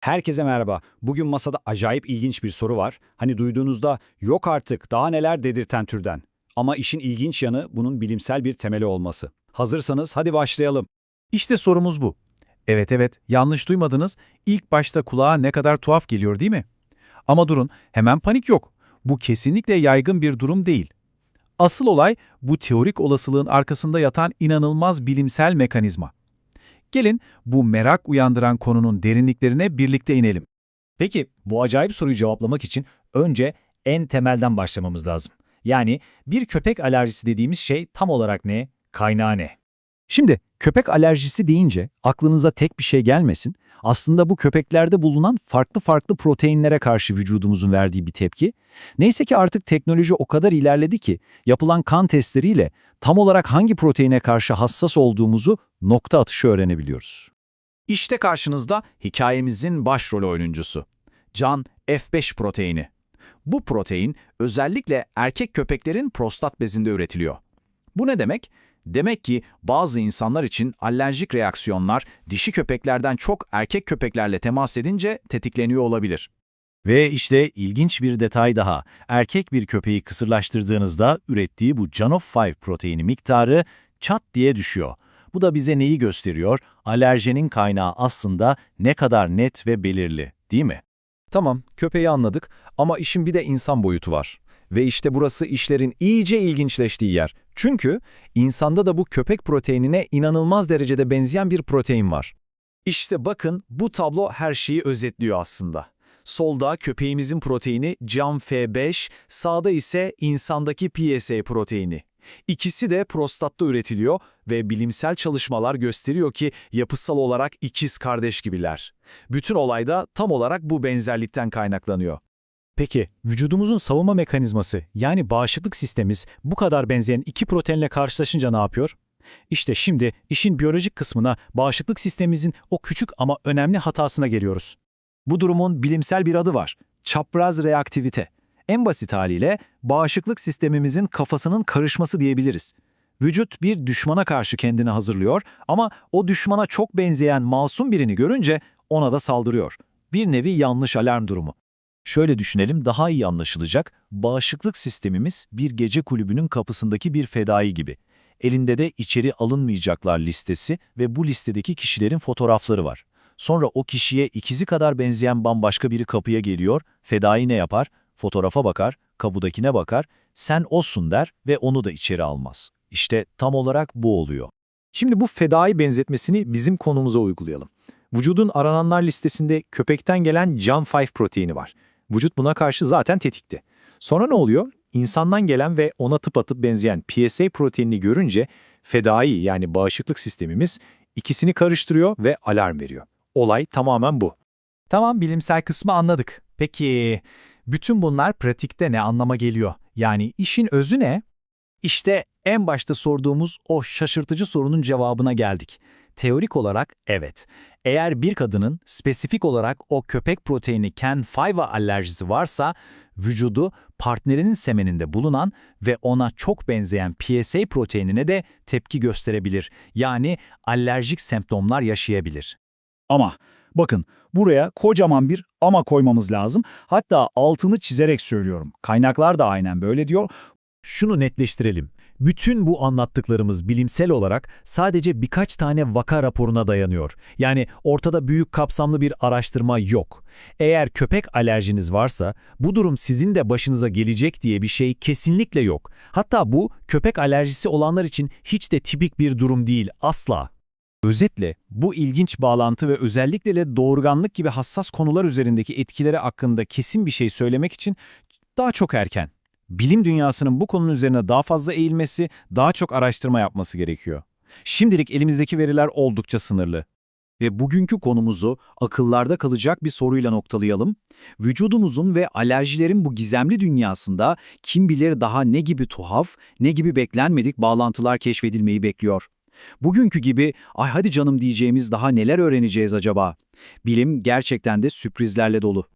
Herkese merhaba. Bugün masada acayip ilginç bir soru var. Hani duyduğunuzda yok artık daha neler dedirten türden. Ama işin ilginç yanı bunun bilimsel bir temeli olması. Hazırsanız hadi başlayalım. İşte sorumuz bu. Evet, yanlış duymadınız. İlk başta kulağa ne kadar tuhaf geliyor değil mi? Ama durun, hemen panik yok. Bu kesinlikle yaygın bir durum değil. Asıl olay bu teorik olasılığın arkasında yatan inanılmaz bilimsel mekanizma. Gelin bu merak uyandıran konunun derinliklerine birlikte inelim. Peki bu acayip soruyu cevaplamak için önce en temelden başlamamız lazım. Yani bir köpek alerjisi dediğimiz şey tam olarak ne? Kaynağı ne? Şimdi köpek alerjisi deyince aklınıza tek bir şey gelmesin. Aslında bu köpeklerde bulunan farklı proteinlere karşı vücudumuzun verdiği bir tepki. Neyse ki artık teknoloji o kadar ilerledi ki yapılan kan testleriyle tam olarak hangi proteine karşı hassas olduğumuzu nokta atışı öğrenebiliyoruz. İşte karşınızda hikayemizin başrol oyuncusu. Can F5 proteini. Bu protein özellikle erkek köpeklerin prostat bezinde üretiliyor. Bu ne demek? Demek ki bazı insanlar için alerjik reaksiyonlar dişi köpeklerden çok erkek köpeklerle temas edince tetikleniyor olabilir. Ve işte ilginç bir detay daha. Erkek bir köpeği kısırlaştırdığınızda ürettiği bu Janof5 proteini miktarı çat diye düşüyor. Bu da bize neyi gösteriyor? Alerjenin kaynağı aslında ne kadar net ve belirli, değil mi? Tamam, köpeği anladık ama işin bir de insan boyutu var. Ve işte burası işlerin iyice ilginçleştiği yer. Çünkü insanda da bu köpek proteinine inanılmaz derecede benzeyen bir protein var. İşte bakın bu tablo her şeyi özetliyor aslında. Solda köpeğimizin proteini CAMF5, sağda ise insandaki PSA proteini. İkisi de prostatta üretiliyor ve bilimsel çalışmalar gösteriyor ki yapısal olarak ikiz kardeş gibiler. Bütün olay da tam olarak bu benzerlikten kaynaklanıyor. Peki, vücudumuzun savunma mekanizması yani bağışıklık sistemimiz bu kadar benzeyen iki proteinle karşılaşınca ne yapıyor? İşte şimdi işin biyolojik kısmına bağışıklık sistemimizin o küçük ama önemli hatasına geliyoruz. Bu durumun bilimsel bir adı var. Çapraz reaktivite. En basit haliyle bağışıklık sistemimizin kafasının karışması diyebiliriz. Vücut bir düşmana karşı kendini hazırlıyor ama o düşmana çok benzeyen masum birini görünce ona da saldırıyor. Bir nevi yanlış alarm durumu. Şöyle düşünelim daha iyi anlaşılacak, bağışıklık sistemimiz bir gece kulübünün kapısındaki bir fedai gibi. Elinde de içeri alınmayacaklar listesi ve bu listedeki kişilerin fotoğrafları var. Sonra o kişiye ikizi kadar benzeyen bambaşka biri kapıya geliyor, fedai ne yapar? Fotoğrafa bakar, kapıdakine bakar, sen olsun der ve onu da içeri almaz. İşte tam olarak bu oluyor. Şimdi bu fedai benzetmesini bizim konumuza uygulayalım. Vücudun arananlar listesinde köpekten gelen CAM5 proteini var. Vücut buna karşı zaten tetikte. Sonra ne oluyor? İnsandan gelen ve ona tıpatıp benzeyen PSA proteinini görünce fedai yani bağışıklık sistemimiz ikisini karıştırıyor ve alarm veriyor. Olay tamamen bu. Tamam, bilimsel kısmı anladık. Peki, bütün bunlar pratikte ne anlama geliyor? Yani işin özü ne? İşte en başta sorduğumuz o şaşırtıcı sorunun cevabına geldik. Teorik olarak evet. Eğer bir kadının spesifik olarak o köpek proteini CAN5'a alerjisi varsa, vücudu partnerinin semeninde bulunan ve ona çok benzeyen PSA proteinine de tepki gösterebilir. Yani alerjik semptomlar yaşayabilir. Ama bakın buraya kocaman bir ama koymamız lazım. Hatta altını çizerek söylüyorum. Kaynaklar da aynen böyle diyor. Şunu netleştirelim. Bütün bu anlattıklarımız bilimsel olarak sadece birkaç tane vaka raporuna dayanıyor. Yani ortada büyük kapsamlı bir araştırma yok. Eğer köpek alerjiniz varsa bu durum sizin de başınıza gelecek diye bir şey kesinlikle yok. Hatta bu köpek alerjisi olanlar için hiç de tipik bir durum değil asla. Özetle bu ilginç bağlantı ve özellikle de doğurganlık gibi hassas konular üzerindeki etkileri hakkında kesin bir şey söylemek için daha çok erken. Bilim dünyasının bu konunun üzerine daha fazla eğilmesi, daha çok araştırma yapması gerekiyor. Şimdilik elimizdeki veriler oldukça sınırlı. Ve bugünkü konumuzu akıllarda kalacak bir soruyla noktalayalım. Vücudumuzun ve alerjilerin bu gizemli dünyasında kim bilir daha ne gibi tuhaf, ne gibi beklenmedik bağlantılar keşfedilmeyi bekliyor. Bugünkü gibi ay hadi canım diyeceğimiz daha neler öğreneceğiz acaba? Bilim gerçekten de sürprizlerle dolu.